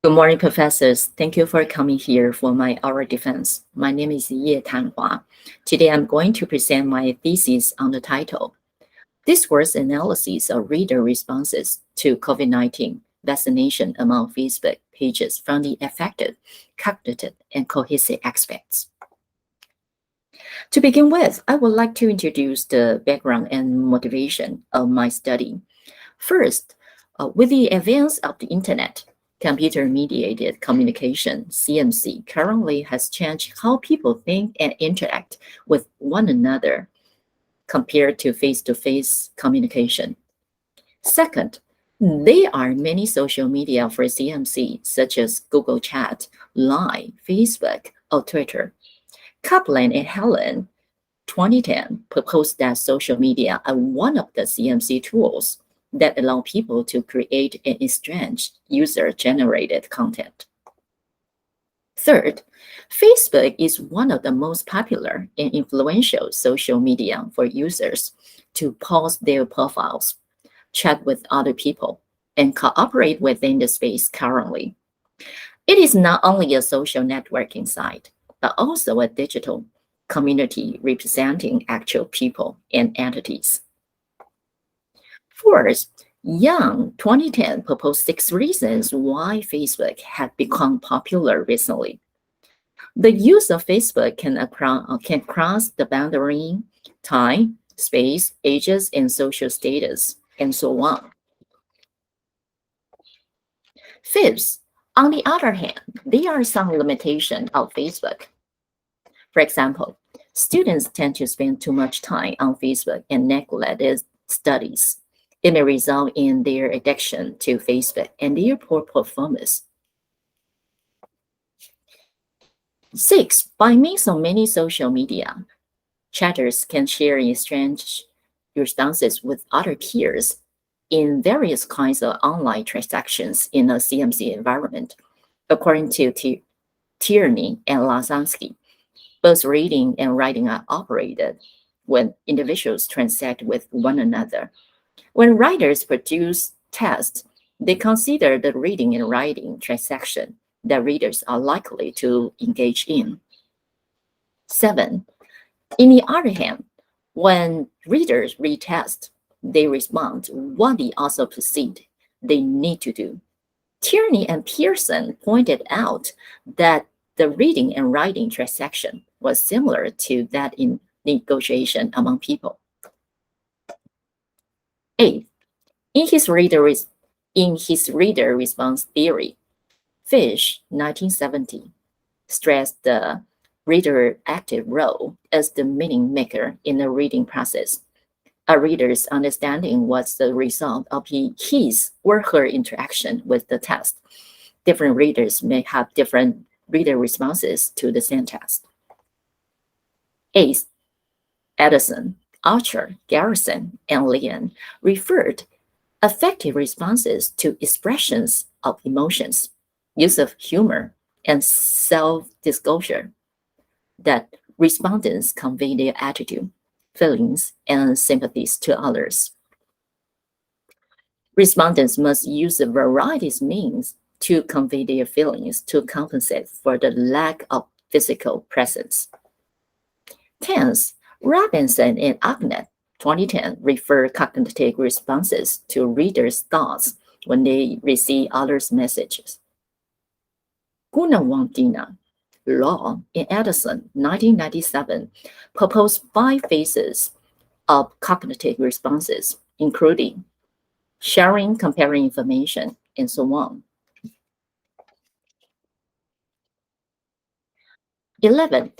Good morning, professors. Thank you for coming here for my oral defense. My name is Ye Tanhua. Today, I'm going to present my thesis on the title, Discourse Analysis of Reader Responses to COVID-19 Vaccination Among Facebook Pages from the Affected, Cognitive, and Cohesive Aspects. To begin with, I would like to introduce the background and motivation of my study. First, with the advance of the internet, computer-mediated communication, CMC, currently has changed how people think and interact with one another compared to face-to-face communication. Second, there are many social media for CMC, such as Google Chat, Line, Facebook, or Twitter. Kaplan and Helen, 2010, proposed that social media are one of the CMC tools that allow people to create and exchange user-generated content. Third, Facebook is one of the most popular and influential social media for users to post their profiles, chat with other people, and cooperate within the space currently. It is not only a social networking site, but also a digital community representing actual people and entities. Fourth, Young, 2010, proposed 6 reasons why Facebook had become popular recently. The use of Facebook can cross the boundary, time, space, ages, and social status, and so on. Fifth, on the other hand, there are some limitations of Facebook. For example, students tend to spend too much time on Facebook and neglect their studies. It may result in their addiction to Facebook and their poor performance. Six, by means of many social media, chatters can share and exchange responses with other peers in various kinds of online transactions in a CMC environment. According to Tierney and Lasansky, both reading and writing are operated when individuals transact with one another. When writers produce tests, they consider the reading and writing transaction that readers are likely to engage in. 7. On the other hand, when readers read text, they respond to what they also perceive they need to do. Tierney and Pearson pointed out that the reading and writing transaction was similar to that in negotiation among people. 8. In his reader response theory, Fish, 1970, stressed the reader active role as the meaning maker in the reading process. A reader's understanding was the result of his or her interaction with the text. Different readers may have different reader responses to the same text. 8. Edison, Archer, Garrison, and Leon referred affective responses to expressions of emotions, use of humor, and self-disclosure that respondents convey their attitude, feelings, and sympathies to others. Respondents must use a variety of means to convey their feelings to compensate for the lack of physical presence. 10th, Robinson and Agnet, 2010, refer cognitive responses to readers' thoughts when they receive others' messages. Gunawardena, Law, and Edison, 1997, proposed 5 phases of cognitive responses, including sharing, comparing information, and so on. 11.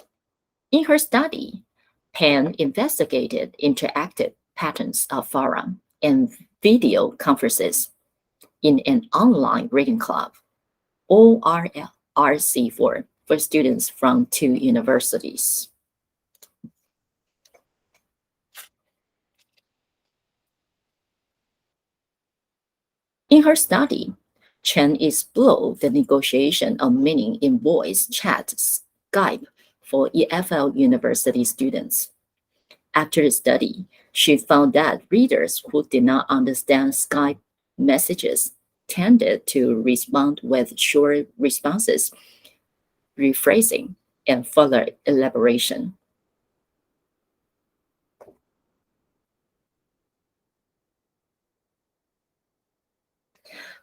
In her study, Penn investigated interactive patterns of forum and video conferences in an online reading club, ORRC4, for students from 2 universities. In her study, Chen explored the negotiation of meaning in voice chat Skype for EFL university students. After the study, she found that readers who did not understand Skype messages tended to respond with short responses, rephrasing, and further elaboration.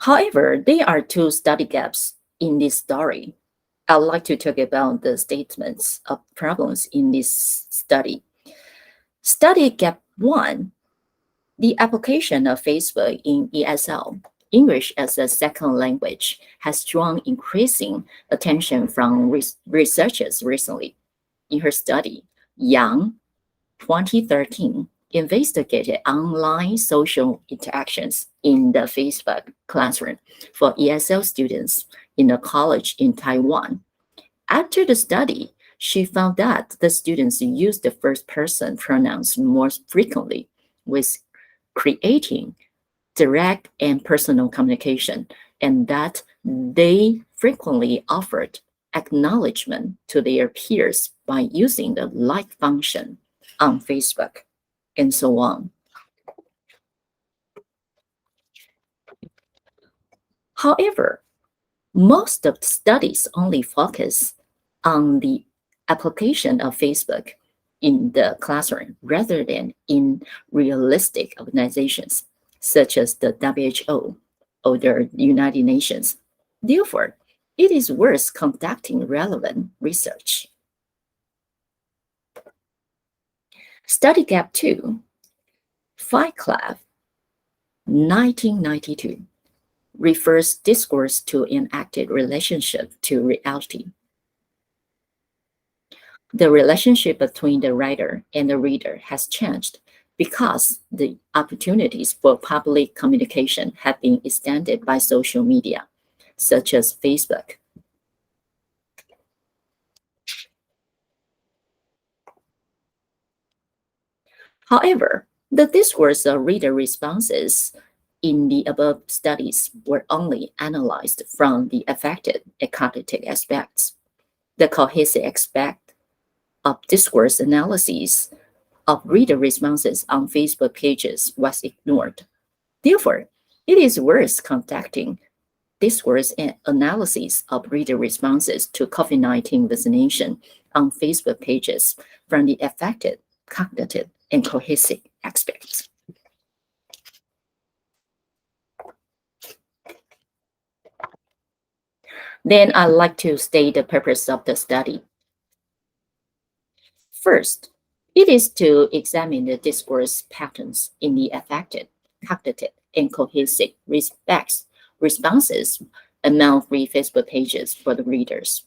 However, there are two study gaps in this story. I'd like to talk about the statements of problems in this study. Study gap 1, the application of Facebook in ESL, English as a second language, has drawn increasing attention from researchers recently. In her study, Yang, 2013, investigated online social interactions in the Facebook classroom for ESL students in a college in Taiwan. After the study, she found that the students used the first person pronouns more frequently, with creating direct and personal communication, and that they frequently offered acknowledgement to their peers by using the like function on Facebook, and so on. However, most of the studies only focus on the application of Facebook in the classroom rather than in realistic organizations such as the WHO or the United Nations. Therefore, it is worth conducting relevant research. Study Gap 2, Fight Club, 1992, refers discourse to an active relationship to reality. The relationship between the writer and the reader has changed because the opportunities for public communication have been extended by social media, such as Facebook. However, the discourse of reader responses in the above studies were only analyzed from the affected and cognitive aspects. The cohesive aspect of discourse analysis of reader responses on Facebook pages was ignored. Therefore, it is worth conducting discourse and analysis of reader responses to COVID-19 vaccination on Facebook pages from the affected, cognitive, and cohesive aspects. Then I'd like to state the purpose of the study. First, it is to examine the discourse patterns in the affected, cognitive, and cohesive responses among free Facebook pages for the readers.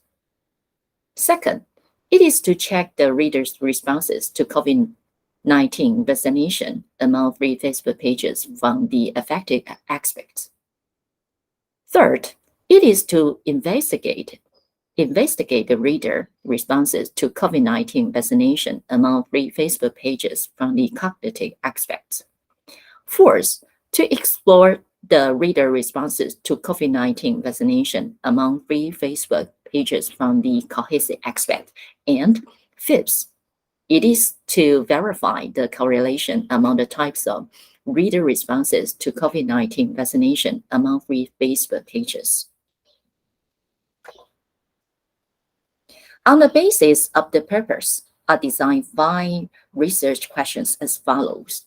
Second, it is to check the readers' responses to COVID-19 vaccination among free Facebook pages from the affected aspects. Third, it is to investigate the reader responses to COVID-19 vaccination among free Facebook pages from the cognitive aspects. Fourth, to explore the reader responses to COVID-19 vaccination among free Facebook pages from the cohesive aspect. And fifth, it is to verify the correlation among the types of reader responses to COVID-19 vaccination among free Facebook pages. On the basis of the purpose, I designed 5 research questions as follows.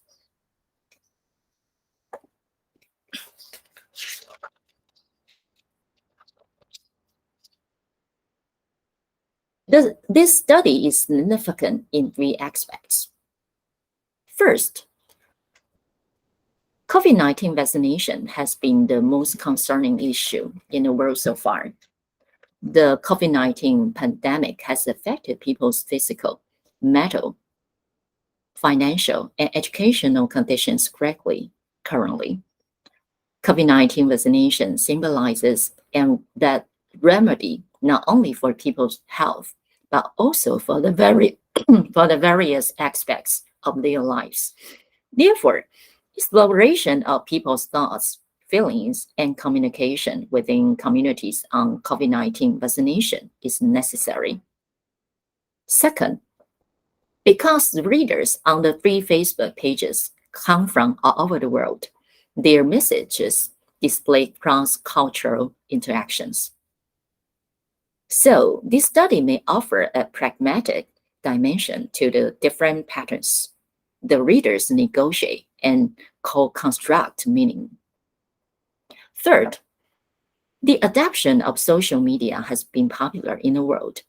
This study is significant in 3 aspects. First, COVID-19 vaccination has been the most concerning issue in the world so far. The COVID-19 pandemic has affected people's physical, mental, financial, and educational conditions greatly currently. COVID-19 vaccination symbolizes that remedy not only for people's health, but also for the various aspects of their lives. Therefore, exploration of people's thoughts, feelings, and communication within communities on COVID-19 vaccination is necessary. Second, because the readers on the free Facebook pages come from all over the world, their messages display cross-cultural interactions. So this study may offer a pragmatic dimension to the different patterns the readers negotiate and co-construct meaning. Third, the adoption of social media has been popular in the world.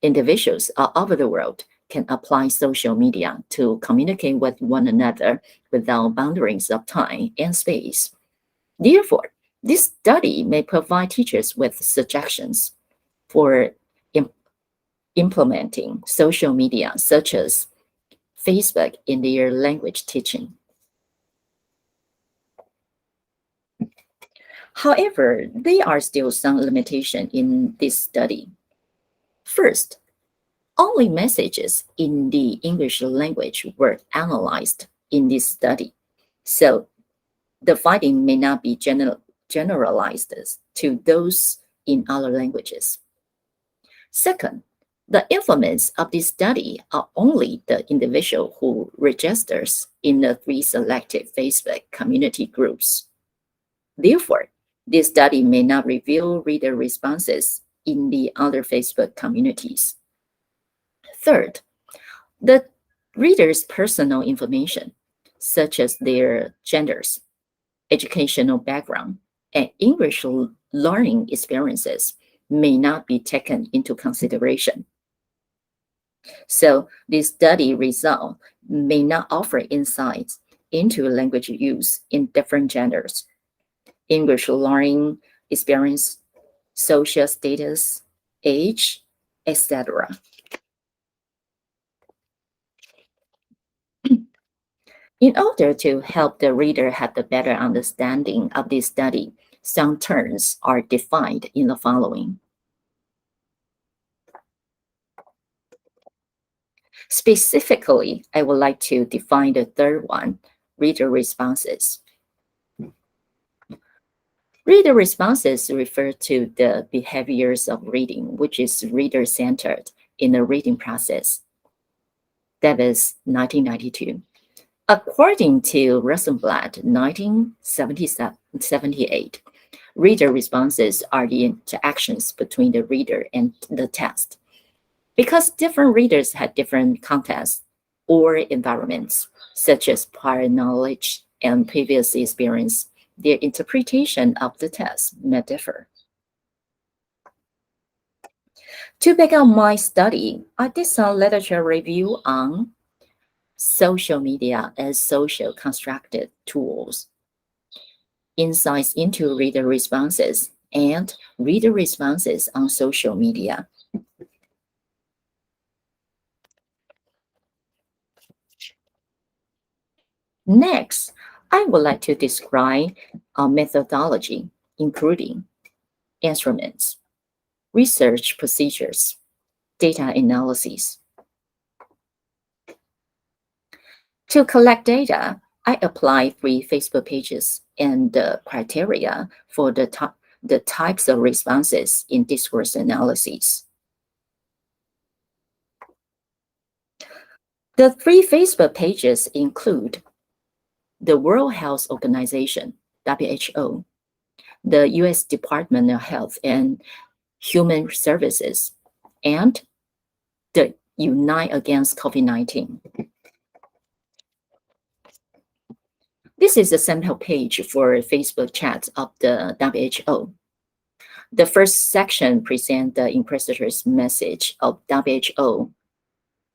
Individuals all over the world can apply social media to communicate with one another without boundaries of time and space. Therefore, this study may provide teachers with suggestions for implementing social media, such as Facebook, in their language teaching. However, there are still some limitations in this study. First, only messages in the English language were analyzed in this study, so the finding may not be generalized to those in other languages. Second, the informants of this study are only the individual who registers in the 3 selected Facebook community groups. Therefore, this study may not reveal reader responses in the other Facebook communities. Third, the reader's personal information, such as their genders, educational background, and English learning experiences, may not be taken into consideration. So this study result may not offer insights into language use in different genders, English learning experience, social status, age, etc. In order to help the reader have a better understanding of this study, some terms are defined in the following. Specifically, I would like to define the third one, reader responses. Reader responses refer to the behaviors of reading, which is reader-centered in the reading process. That is 1992. According to Rosenblatt, 1978, reader responses are the interactions between the reader and the text. Because different readers had different contexts or environments, such as prior knowledge and previous experience, their interpretation of the text may differ. To back up my study, I did some literature review on social media as social constructed tools, insights into reader responses, and reader responses on social media. Next, I would like to describe a methodology, including instruments, research procedures, data analysis. To collect data, I apply 3 Facebook pages and the criteria for the types of responses in discourse analysis. The 3 Facebook pages include the World Health Organization, WHO, the U.S. Department of Health and Human Services, and the Unite Against COVID-19. This is a sample page for Facebook chats of the WHO. The first section presents the inquisitor's message of WHO,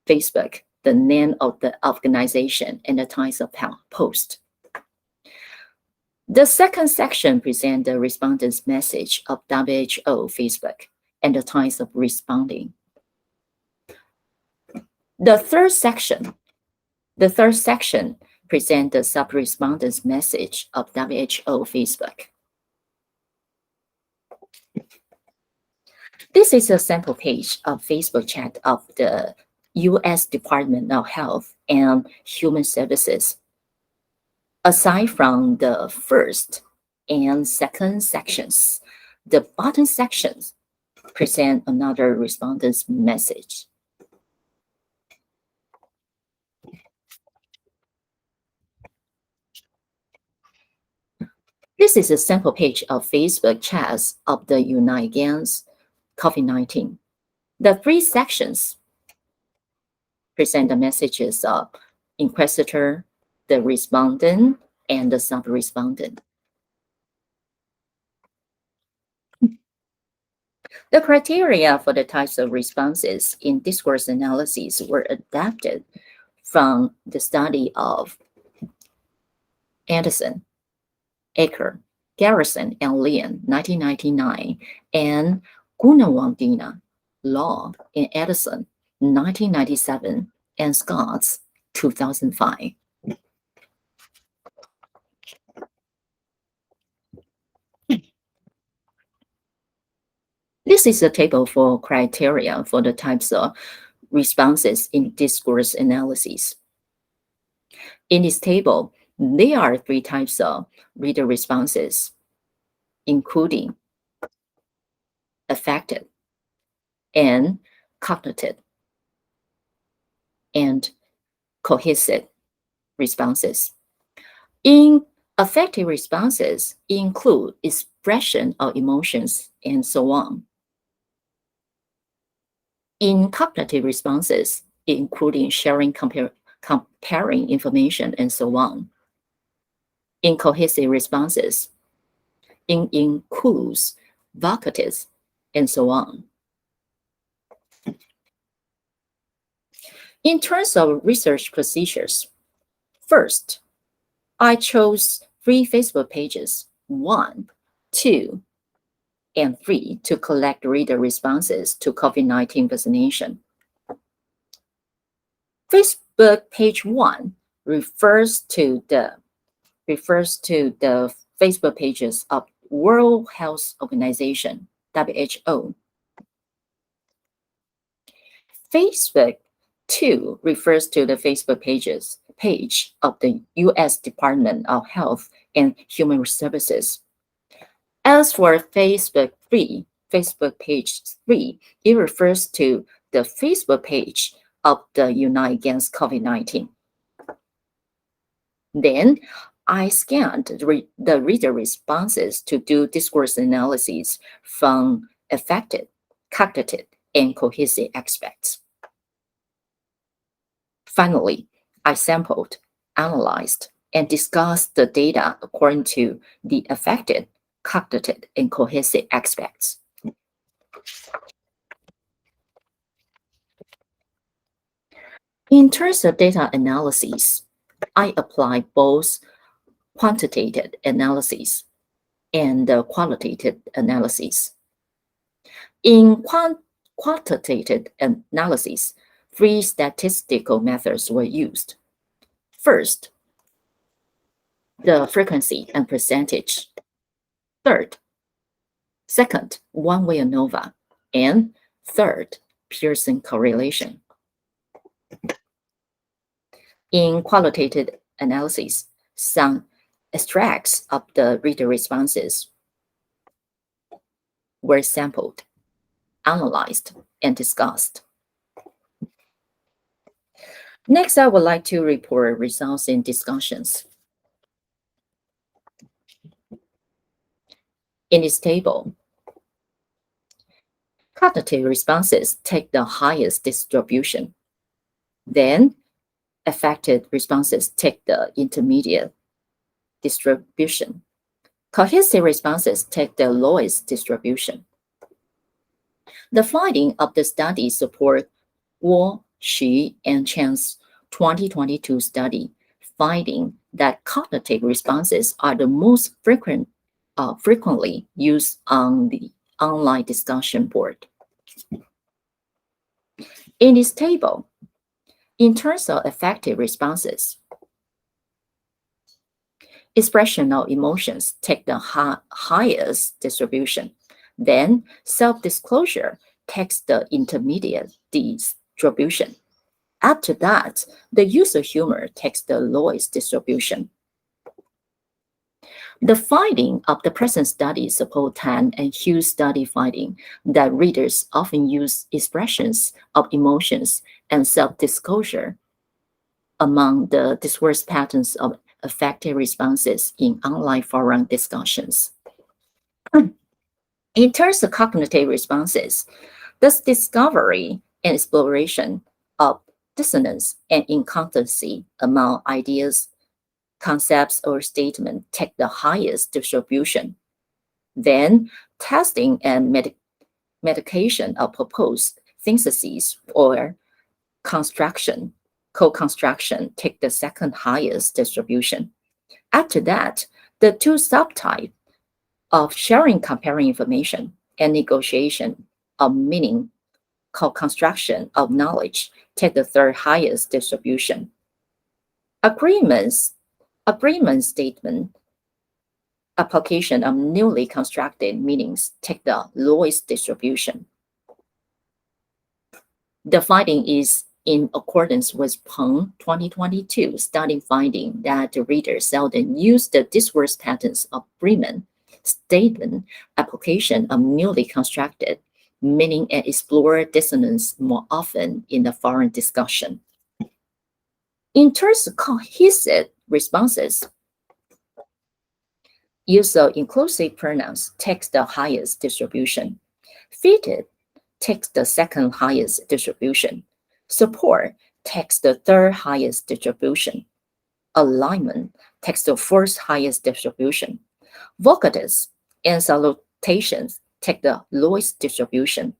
Facebook, the name of the organization, and the types of post. The second section presents the respondent's message of WHO, Facebook, and the types of responding. The third section presents the sub-respondent's message of WHO, Facebook. This is a sample page of Facebook chat of the U.S. Department of Health and Human Services. Aside from the first and second sections, the bottom sections present another respondent's message. This is a sample page of Facebook chats of the Unite Against COVID-19. The three sections present the messages of inquisitor, the respondent, and the sub-respondent. The criteria for the types of responses in discourse analyses were adapted from the study of Anderson, Aker, Garrison, and Leon, 1999, and Gunawandena, Law, and Edison, 1997, and Scott's, 2005. This is a table for criteria for the types of responses in discourse analyses. In this table, there are three types of reader responses, including affected and cognitive and cohesive responses. In affective responses include expression of emotions and so on. In cognitive responses, including sharing, comparing information, and so on. In cohesive responses, it includes vocatives, and so on. In terms of research procedures, first, I chose 3 Facebook pages, 1, 2, and 3 to collect reader responses to COVID-19 vaccination. Facebook page 1 refers to the Facebook pages of World Health Organization, WHO. Facebook 2 refers to the Facebook page of the U.S. Department of Health and Human Services. As for Facebook page 3, it refers to the Facebook page of the Unite Against COVID-19. Then I scanned the reader responses to do discourse analyses from affected, cognitive, and cohesive aspects. Finally, I sampled, analyzed, and discussed the data according to the affected, cognitive, and cohesive aspects. In terms of data analyses, I apply both quantitative analyses and qualitative analyses. In quantitative analysis, 3 statistical methods were used. First, the frequency and percentage. Second, one-way ANOVA. And third, Pearson correlation. In qualitative analysis, some extracts of the reader responses were sampled, analyzed, and discussed. Next, I would like to report results in discussions. In this table, cognitive responses take the highest distribution. Then, affected responses take the intermediate distribution. Cohesive responses take the lowest distribution. The finding of the study support Wu, Xu, and Chan's 2022 study, finding that cognitive responses are the most frequently used on the online discussion board. In this table, in terms of affective responses, expression of emotions take the highest distribution. Then self-disclosure takes the intermediate distribution. After that, the use of humor takes the lowest distribution. The finding of the present study support Tan and Hughes' study finding that readers often use expressions of emotions and self-disclosure among the discourse patterns of affected responses in online forum discussions. In terms of cognitive responses, this discovery and exploration of dissonance and inconsistency among ideas, concepts, or statements take the highest distribution. Then, testing and medication of proposed syntheses or co-construction take the second highest distribution. After that, the two subtypes of sharing comparing information and negotiation of meaning, co-construction of knowledge, take the third highest distribution. Agreement statement, application of newly constructed meanings take the lowest distribution. The finding is in accordance with Peng 2022 study finding that the readers seldom use the discourse patterns of agreement statement, application of newly constructed meaning, and explore dissonance more often in the forum discussion. In terms of cohesive responses, use of inclusive pronouns takes the highest distribution. Fitted takes the second highest distribution. Support takes the third highest distribution. Alignment takes the fourth highest distribution. Vocatives and salutations take the lowest distribution.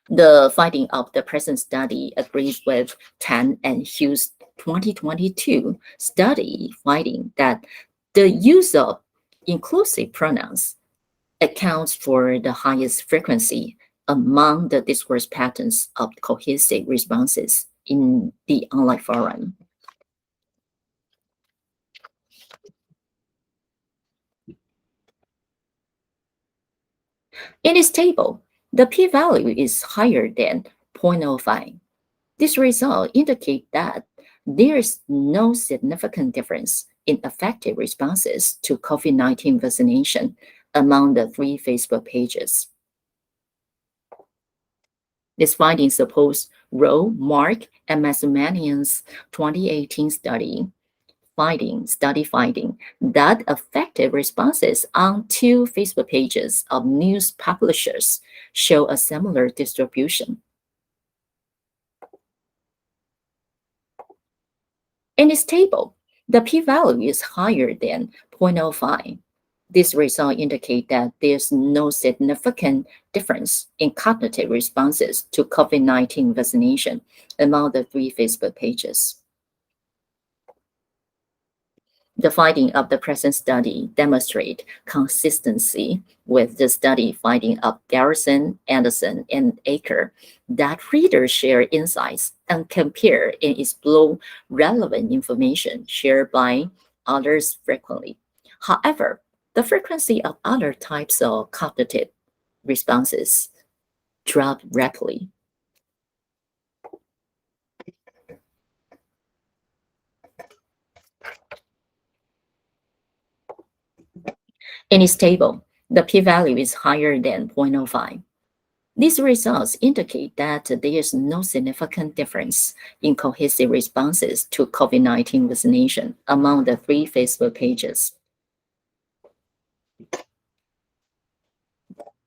The finding of the present study agrees with Tan and Hughes' 2022 study finding that the use of inclusive pronouns accounts for the highest frequency among the discourse patterns of cohesive responses in the online forum. In this table, the p-value is higher than 0.05. This result indicates that there is no significant difference in effective responses to COVID-19 vaccination among the 3 Facebook pages. This finding supports Rowe, Mark, and Massimanian's 2018 study finding that effective responses on 2 Facebook pages of news publishers show a similar distribution. In this table, the p-value is higher than 0.05. This result indicates that there's no significant difference in cognitive responses to COVID-19 vaccination among the 3 Facebook pages. The finding of the present study demonstrate consistency with the study finding of Garrison, Anderson, and Aker that readers share insights and compare and explore relevant information shared by others frequently. However, the frequency of other types of cognitive responses drop rapidly. In this table, the p-value is higher than 0.05. These results indicate that there is no significant difference in cohesive responses to COVID-19 vaccination among the 3 Facebook pages.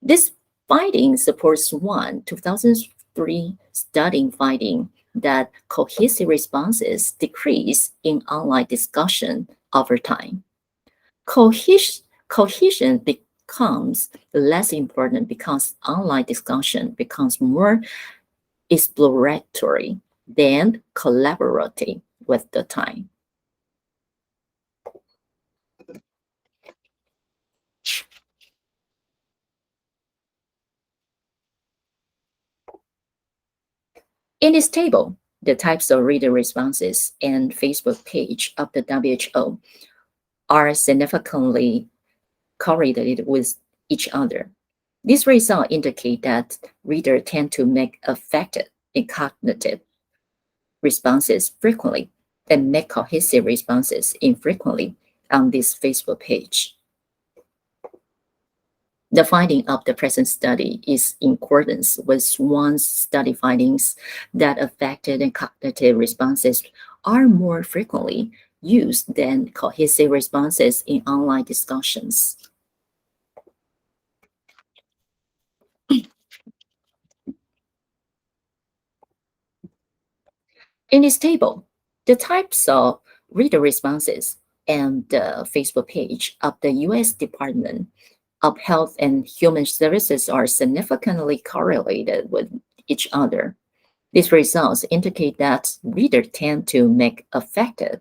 This finding supports one 2003 study finding that cohesive responses decrease in online discussion over time. Cohesion becomes less important because online discussion becomes more exploratory than collaborative with the time. In this table, the types of reader responses and Facebook page of the WHO are significantly correlated with each other. These results indicate that readers tend to make affected and cognitive responses frequently and make cohesive responses infrequently on this Facebook page. The finding of the present study is in accordance with Swan's study findings that affected and cognitive responses are more frequently use than cohesive responses in online discussions. In this table, the types of reader responses and the Facebook page of the U.S. Department of Health and Human Services are significantly correlated with each other. These results indicate that readers tend to make affective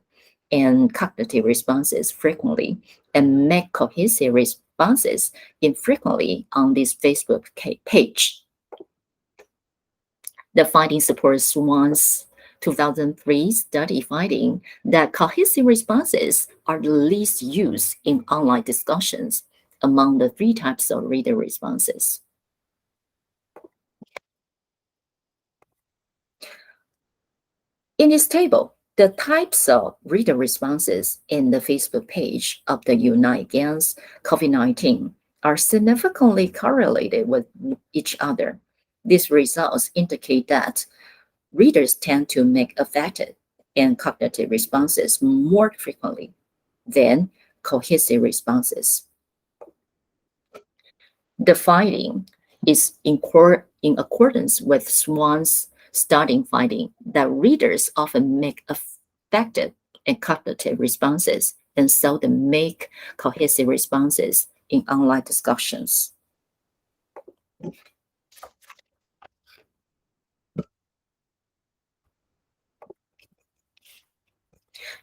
and cognitive responses frequently and make cohesive responses infrequently on this Facebook page. The finding supports Swan's 2003 study finding that cohesive responses are the least used in online discussions among the three types of reader responses. In this table, the types of reader responses in the Facebook page of the Unite Against COVID-19 are significantly correlated with each other. These results indicate that readers tend to make affective and cognitive responses more frequently than cohesive responses. The finding is in accordance with Swan's study finding that readers often make affective and cognitive responses and seldom make cohesive responses in online discussions.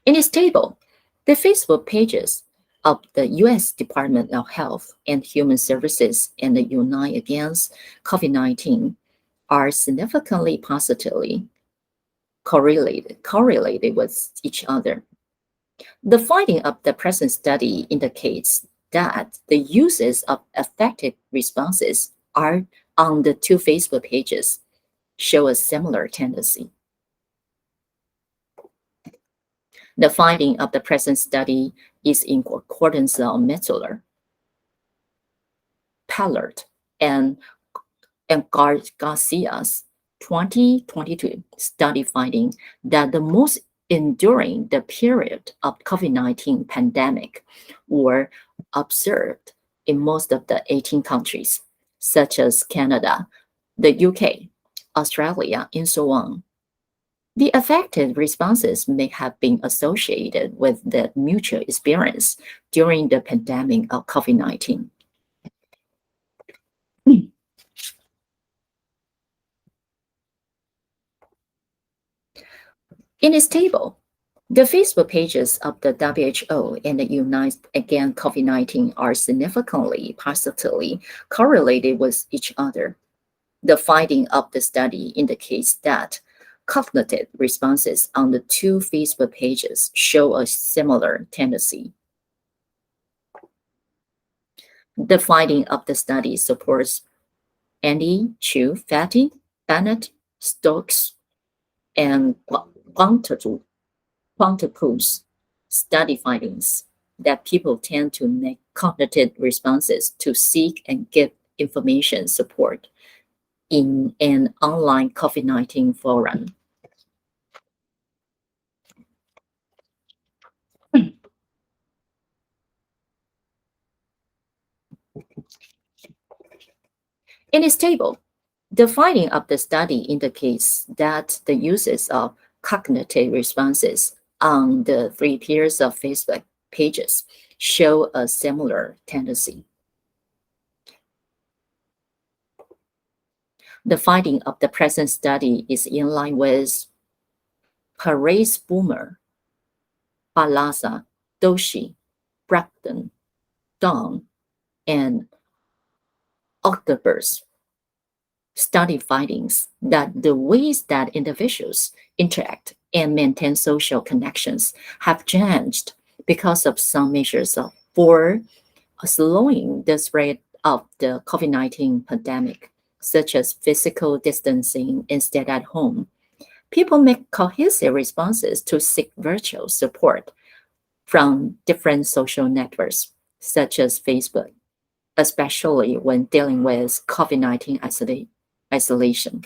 In this table, the Facebook pages of the U.S. Department of Health and Human Services and the Unite Against COVID-19 are significantly positively correlated with each other. The finding of the present study indicates that the uses of affective responses are on the two Facebook pages show a similar tendency. The finding of the present study is in accordance with Metzler, Pallard, and Garcia's 2022 study finding that the most enduring the period of COVID-19 pandemic were observed in most of the 18 countries, such as Canada, the UK, Australia, and so on. The affected responses may have been associated with the mutual experience during the pandemic of COVID-19. In this table, the Facebook pages of the WHO and the Unite Against COVID-19 are significantly positively correlated with each other. The finding of the study indicates that cognitive responses on the two Facebook pages show a similar tendency. The finding of the study supports Andy, Chu, Fatty, Bennett, Stokes, and Quantaco's study findings that people tend to make cognitive responses to seek and get information support in an online COVID-19 forum. In this table, the finding of the study indicates that the uses of cognitive responses on the three tiers of Facebook pages show a similar tendency. The finding of the present study is in line with Perez Boomer, Balaza, Doshi, Braxton, Dawn, and October's study findings that the ways that individuals interact and maintain social connections have changed because of some measures for slowing the spread of the COVID-19 pandemic, such as physical distancing and stay at home. People make cohesive responses to seek virtual support from different social networks, such as Facebook, especially when dealing with COVID-19 isolation.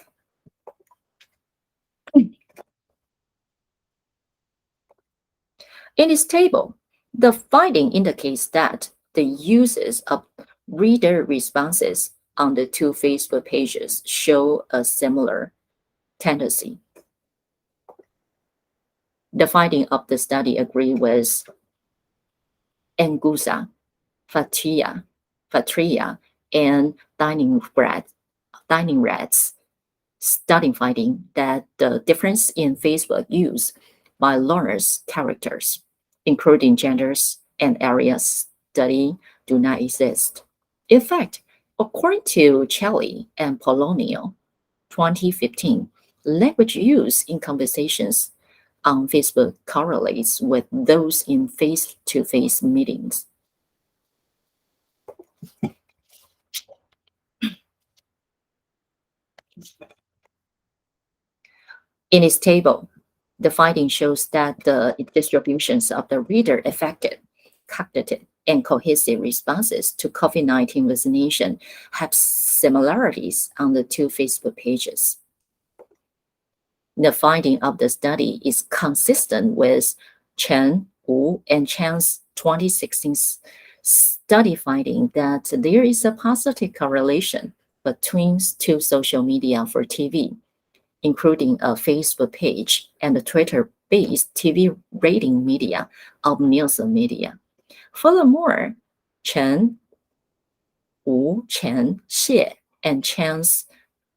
In this table, the finding indicates that the uses of reader responses on the two Facebook pages show a similar tendency. The finding of the study agree with Angusa, Fatria, and Dining Rats study finding that the difference in Facebook use by learners' characters, including genders and areas study, do not exist. In fact, according to Chelly and Polonio, 2015, language use in conversations on Facebook correlates with those in face-to-face meetings. In its table, the finding shows that the distributions of the reader affected, cognitive, and cohesive responses to COVID-19 vaccination have similarities on the two Facebook pages. The finding of the study is consistent with Chen, Wu, and Chan's 2016 study finding that there is a positive correlation between two social media for TV, including a Facebook page and a Twitter-based TV rating media of Nielsen Media. Furthermore, Chen, Wu, Chen, Xie, and Chan's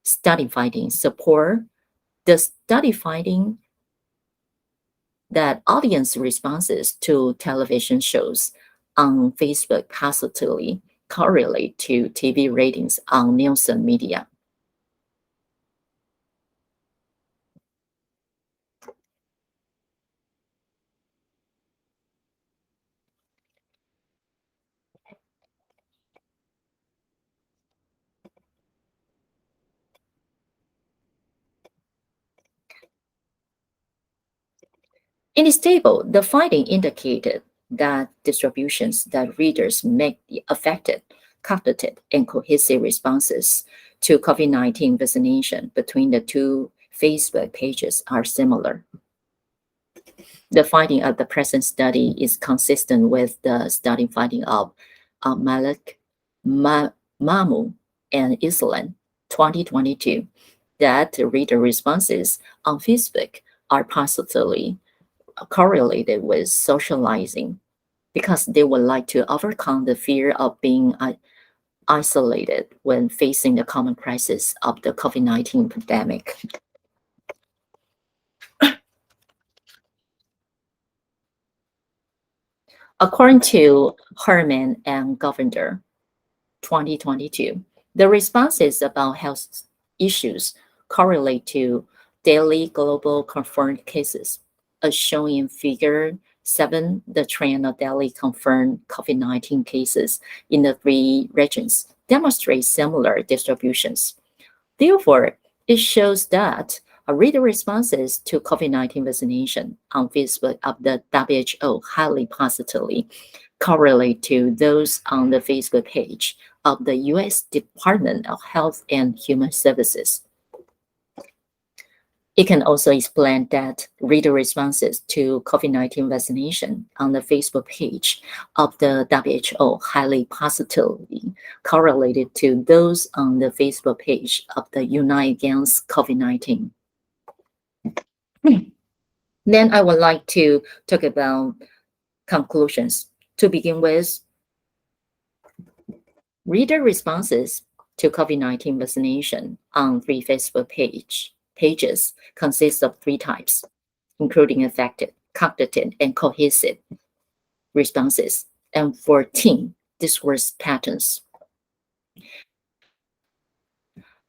study findings support the study finding that audience responses to television shows on Facebook positively correlate to TV ratings on Nielsen Media. In this table, the finding indicated that distributions that readers make the affected, cognitive, and cohesive responses to COVID-19 vaccination between the two Facebook pages are similar. The finding of the present study is consistent with the study finding of Malik, Mamu, and Island 2022 that reader responses on Facebook are positively correlated with socializing because they would like to overcome the fear of being isolated when facing the common crisis of the COVID-19 pandemic. According to Herman and Govender, 2022, the responses about health issues correlate to daily global confirmed cases, as shown in Figure 7. The trend of daily confirmed COVID-19 cases in the three regions demonstrates similar distributions. Therefore, it shows that reader responses to COVID-19 vaccination on Facebook of the WHO highly positively correlate to those on the Facebook page of the U.S. Department of Health and Human Services. It can also explain that reader responses to COVID-19 vaccination on the Facebook page of the WHO highly positively correlated to those on the Facebook page of the Unite Against COVID-19. Then I would like to talk about conclusions. To begin with, reader responses to COVID-19 vaccination on three Facebook pages consist of three types, including affected, cognitive, and cohesive responses, and 14 discourse patterns.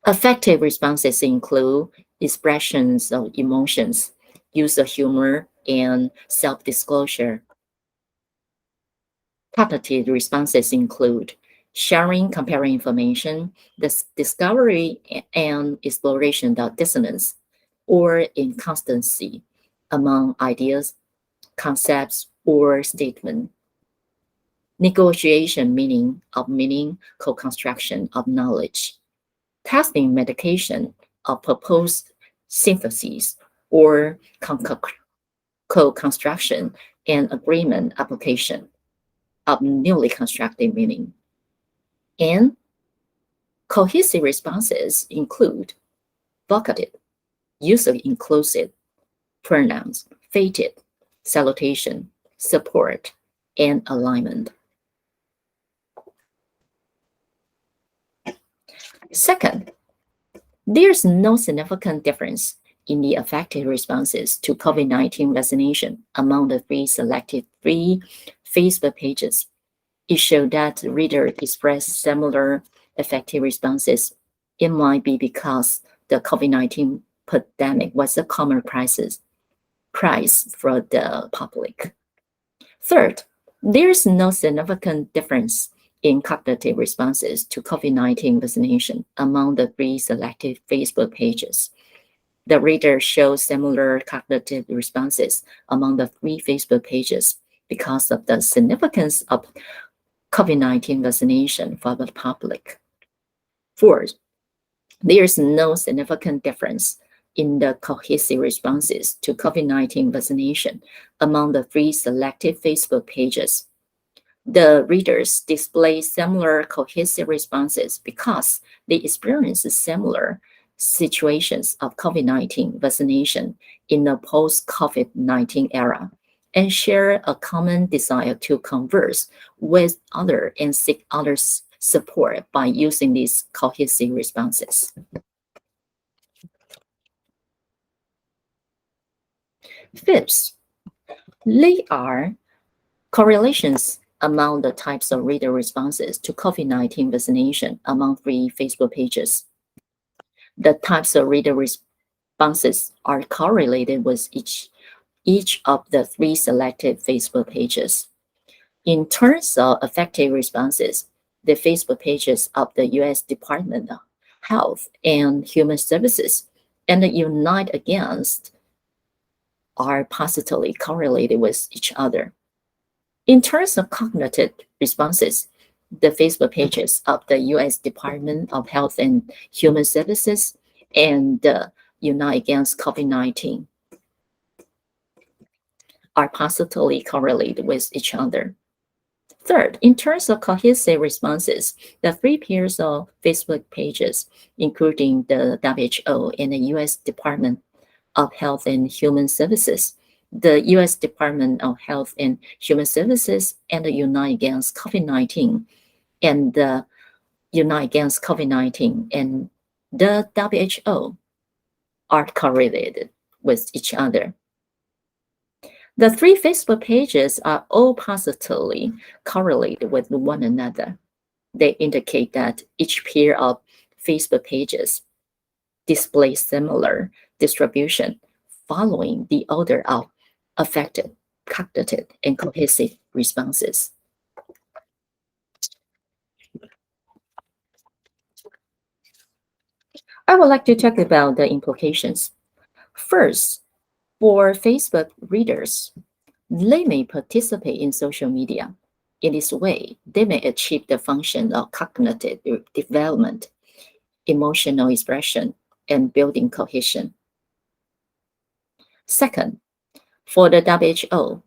Affective responses include expressions of emotions, use of humor, and self-disclosure. Cognitive responses include sharing, comparing information, discovery and exploration of dissonance or inconsistency among ideas, concepts, or statements. Negotiation meaning, co-construction of knowledge. Testing medication of proposed syntheses or co-construction and agreement application of newly constructed meaning. And cohesive responses include vocative, user-inclusive, pronouns, fated, salutation, support, and alignment. Second, there's no significant difference in the affective responses to COVID-19 vaccination among the three Facebook pages. It showed that readers expressed similar affective responses. It might be because the COVID-19 pandemic was a common price for the public. Third, there's no significant difference in cognitive responses to COVID-19 vaccination among the three selected Facebook pages. The reader shows similar cognitive responses among the three Facebook pages because of the significance of COVID-19 vaccination for the public. Fourth, there's no significant difference in the cohesive responses to COVID-19 vaccination among the three selected Facebook pages. The readers display similar cohesive responses because they experience similar situations of COVID-19 vaccination in the post-COVID-19 era and share a common desire to converse with others and seek others' support by using these cohesive responses. Fifth, there are correlations among the types of reader responses to COVID-19 vaccination among three Facebook pages. The types of reader responses are correlated with each of the three selected Facebook pages. In terms of affective responses, the Facebook pages of the U.S. Department of Health and Human Services and the Unite Against are positively correlated with each other. In terms of cognitive responses, the Facebook pages of the U.S. Department of Health and Human Services and the Unite Against COVID-19 are positively correlated with each other. Third, in terms of cohesive responses, the three pairs of Facebook pages, including the WHO and the U.S. Department of Health and Human Services, the U.S. Department of Health and Human Services, and the Unite Against COVID-19, and the Unite Against COVID-19 and the WHO are correlated with each other. The three Facebook pages are all positively correlated with one another. They indicate that each pair of Facebook pages displays similar distribution following the order of affected, cognitive, and cohesive responses. I would like to talk about the implications. First, for Facebook readers, they may participate in social media. In this way, they may achieve the function of cognitive development, emotional expression, and building cohesion. Second, for the WHO,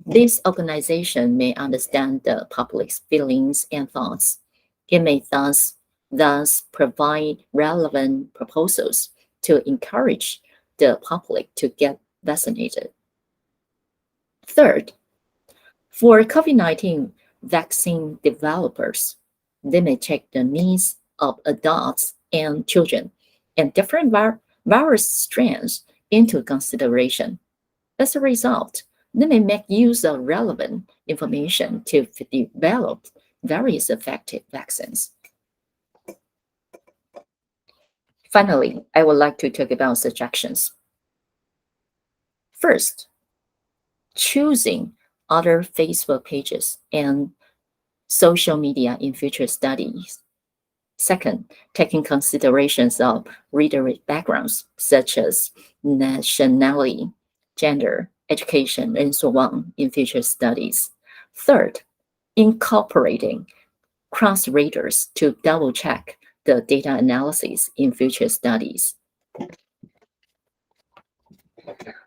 this organization may understand the public's feelings and thoughts. It may thus provide relevant proposals to encourage the public to get vaccinated. Third, for COVID-19 vaccine developers, they may take the needs of adults and children and different virus strands into consideration. As a result, they may make use of relevant information to develop various effective vaccines. Finally, I would like to talk about suggestions. First, choosing other Facebook pages and social media in future studies. Second, taking considerations of reader backgrounds such as nationality, gender, education, and so on in future studies. Third, incorporating cross-readers to double-check the data analysis in future studies.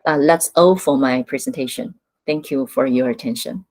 That's all for my presentation. Thank Thank you for your attention.